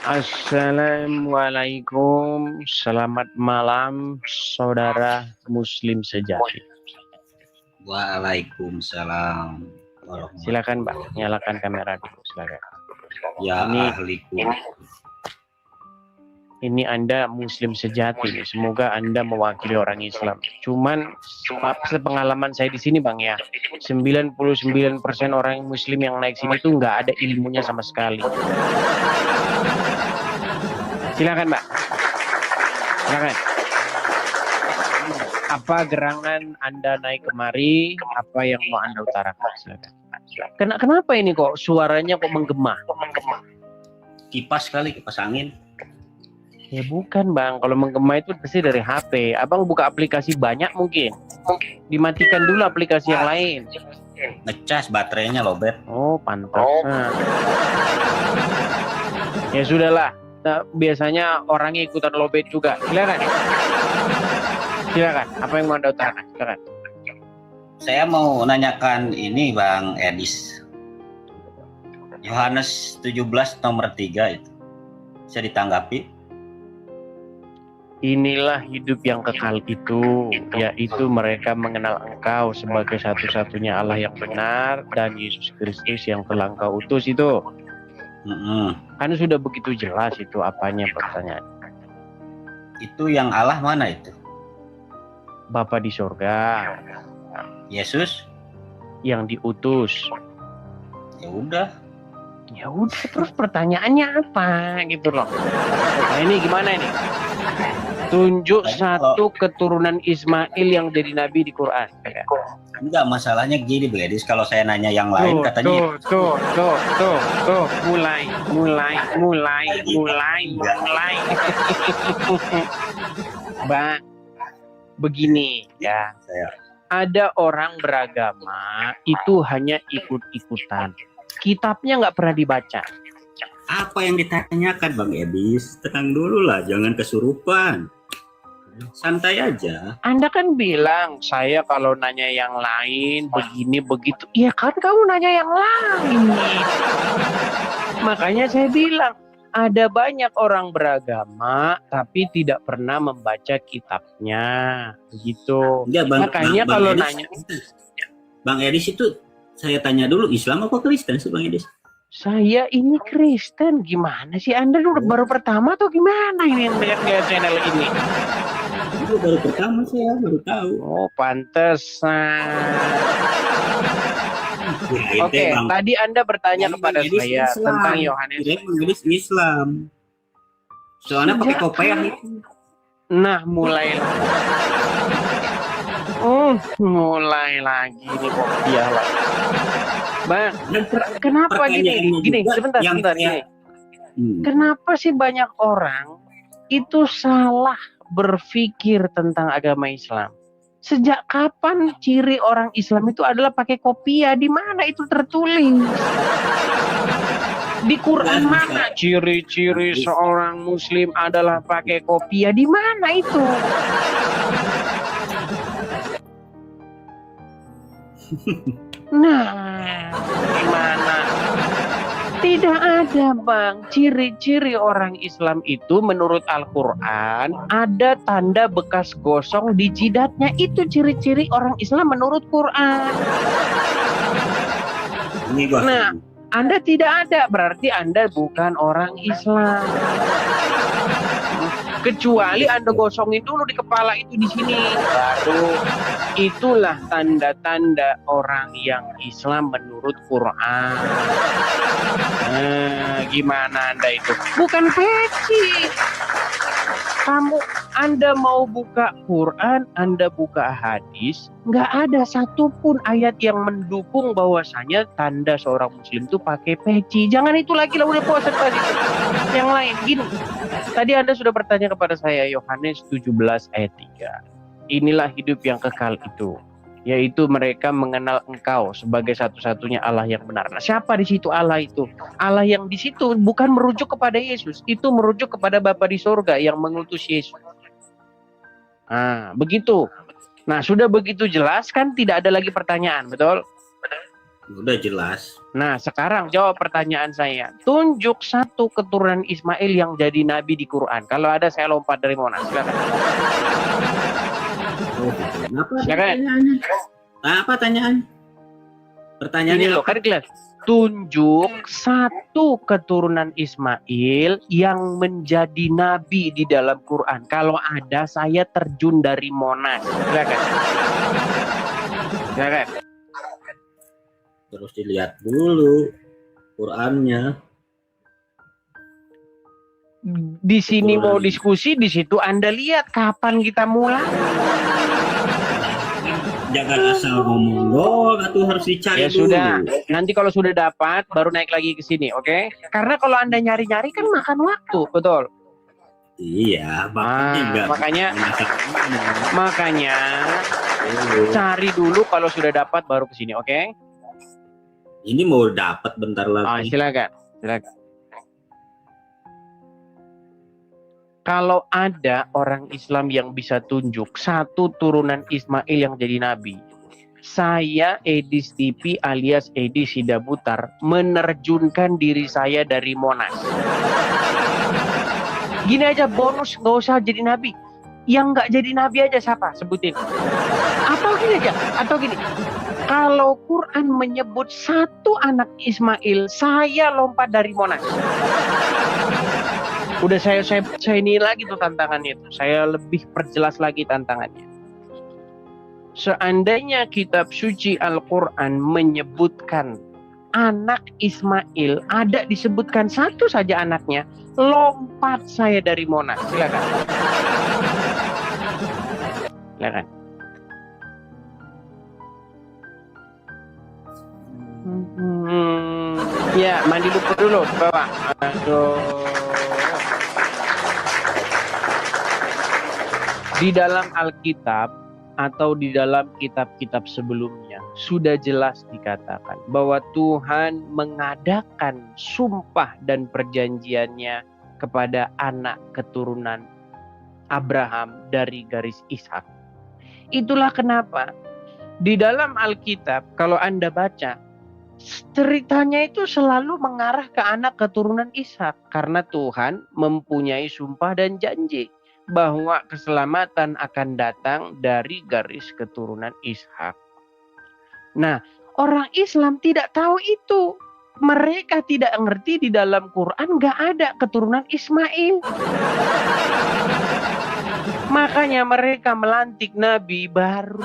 Assalamualaikum, selamat malam saudara muslim sejati. Waalaikumsalam Silakan Mbak, warahmatullahi nyalakan kamera dulu, silakan. ya ahliku. Ini Anda muslim sejati nih, semoga Anda mewakili orang Islam. Cuman sepengalaman saya di sini Bang ya, 99% orang muslim yang naik sini tuh nggak ada ilmunya sama sekali. Silakan Mbak, silakan. Apa gerangan Anda naik kemari? Apa yang mau Anda utarakan? Silakan. Kenapa ini kok suaranya kok menggema? Kipas kali, kipas angin. Ya bukan Bang, kalau menggema itu pasti dari HP. Abang buka aplikasi banyak mungkin. Dimatikan dulu aplikasi yang lain. Ngecas baterainya lobet. Oh pantas. Ya sudahlah. Nah, biasanya orangnya ikutan lobet juga. Silakan. Silakan. Apa yang mau Anda utarakan? Silakan. Saya mau nanyakan ini Bang Edis. Yohanes 17 nomor 3 itu. Bisa ditanggapi? Inilah hidup yang kekal itu, yaitu mereka mengenal Engkau sebagai satu-satunya Allah yang benar dan Yesus Kristus yang telah Engkau utus itu. Kan sudah begitu jelas itu apanya pertanyaan. Itu yang Allah mana itu? Bapa di sorga. Yesus? Yang diutus. Ya udah. Ya udah, terus pertanyaannya apa gitu loh. Nah ini gimana ini? Tunjuk satu keturunan Ismail yang jadi nabi di Quran. Enggak, masalahnya gini Bang Edis, kalau saya nanya yang lain katanya tuh, mulai. Mbak, begini ya. Ada orang beragama itu hanya ikut-ikutan. Kitabnya nggak pernah dibaca. Apa yang ditanyakan Bang Edis? Tenang dulu lah, jangan kesurupan. Santai aja. Anda kan bilang, saya kalau nanya yang lain, begini, begitu. Iya kan kamu nanya yang lain. Makanya saya bilang, ada banyak orang beragama, tapi tidak pernah membaca kitabnya. Begitu. Ya, makanya Bang kalau Edis, nanya... Bang Edis itu, saya tanya dulu, Islam apa Kristen sih Bang Edis? Saya ini Kristen, gimana sih? Anda baru pertama atau gimana ini yang lihat channel ini? Itu baru pertama saya baru tahu. Oh, pantesan. Oke, tadi Anda bertanya kepada saya tentang Yohanes. Inggris Islam. Soalnya pakai kopiah itu. Nah, mulai lagi nih kopiah lah. Bang, kenapa gini, sebentar. Kenapa sih banyak orang itu salah berpikir tentang agama Islam? Sejak kapan ciri orang Islam itu adalah pakai kopiah? Di mana itu tertulis? Di Quran mana ciri-ciri seorang Muslim adalah pakai kopiah? Di mana itu? Nah, gimana? Tidak ada Bang, ciri-ciri orang Islam itu menurut Al-Quran ada tanda bekas gosong di jidatnya, itu ciri-ciri orang Islam menurut Quran. Nah, Anda tidak ada, berarti Anda bukan orang Islam. Kecuali Anda gosongin dulu di kepala itu di sini, baru itulah tanda-tanda orang yang Islam menurut Quran. Gimana Anda itu? Bukan peci. Anda mau buka Quran, Anda buka hadis, nggak ada satupun ayat yang mendukung bahwasanya tanda seorang Muslim itu pakai peci. Jangan itu lagi lah, udah puasa tadi. Yang lain gini. Tadi Anda sudah bertanya kepada saya Yohanes 17 ayat 3. Inilah hidup yang kekal itu, yaitu mereka mengenal Engkau sebagai satu-satunya Allah yang benar. Nah, siapa di situ Allah itu? Allah yang di situ bukan merujuk kepada Yesus, itu merujuk kepada Bapa di sorga yang mengutus Yesus. Nah, begitu. Nah, sudah begitu jelas kan, tidak ada lagi pertanyaan, betul? Udah jelas. Nah, sekarang jawab pertanyaan saya. Tunjuk satu keturunan Ismail yang jadi nabi di Quran. Kalau ada, saya lompat dari Monas. Silakan. Apa Silakan. pertanyaannya? Apa tanyaan? Pertanyaannya Ini loh, kan jelas. Tunjuk satu keturunan Ismail yang menjadi nabi di dalam Quran. Kalau ada, saya terjun dari Monas. Silakan. Silakan. Terus dilihat dulu Qurannya. Di sini mau diskusi, di situ Anda lihat kapan kita mulai. Jangan asal ngomong doang, itu harus dicari Ya dulu. sudah, nanti kalau sudah dapat baru naik lagi ke sini, oke? Karena kalau Anda nyari-nyari kan makan waktu, betul? Iya, makanya cari dulu, kalau sudah dapat baru ke sini, oke? Ini mau dapat bentar lagi. Silakan. Kalau ada orang Islam yang bisa tunjuk satu turunan Ismail yang jadi nabi, saya Edi Stipi alias Edi Sidabutar menerjunkan diri saya dari Monas. Gini aja, bonus, nggak usah jadi nabi. Yang nggak jadi nabi aja siapa? Sebutin. Atau gini. Kalau Quran menyebut satu anak Ismail, saya lompat dari Monas. Udah saya ini lagi tuh tantangannya itu. Saya lebih perjelas lagi tantangannya. Seandainya kitab suci Al-Quran menyebutkan anak Ismail, ada disebutkan satu saja anaknya, lompat saya dari Monas. Silakan. Ya, mandi lumpur dulu, bawa. Aduh. Di dalam Alkitab atau di dalam kitab-kitab sebelumnya sudah jelas dikatakan bahwa Tuhan mengadakan sumpah dan perjanjiannya kepada anak keturunan Abraham dari garis Ishak. Itulah kenapa di dalam Alkitab kalau Anda baca, ceritanya itu selalu mengarah ke anak keturunan Ishak karena Tuhan mempunyai sumpah dan janji bahwa keselamatan akan datang dari garis keturunan Ishak. Nah, orang Islam tidak tahu itu. Mereka tidak ngerti di dalam Quran nggak ada keturunan Ismail. Makanya mereka melantik nabi baru.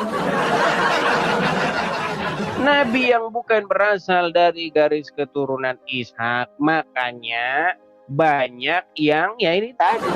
Nabi yang bukan berasal dari garis keturunan Ishak. Makanya banyak yang ya ini tadi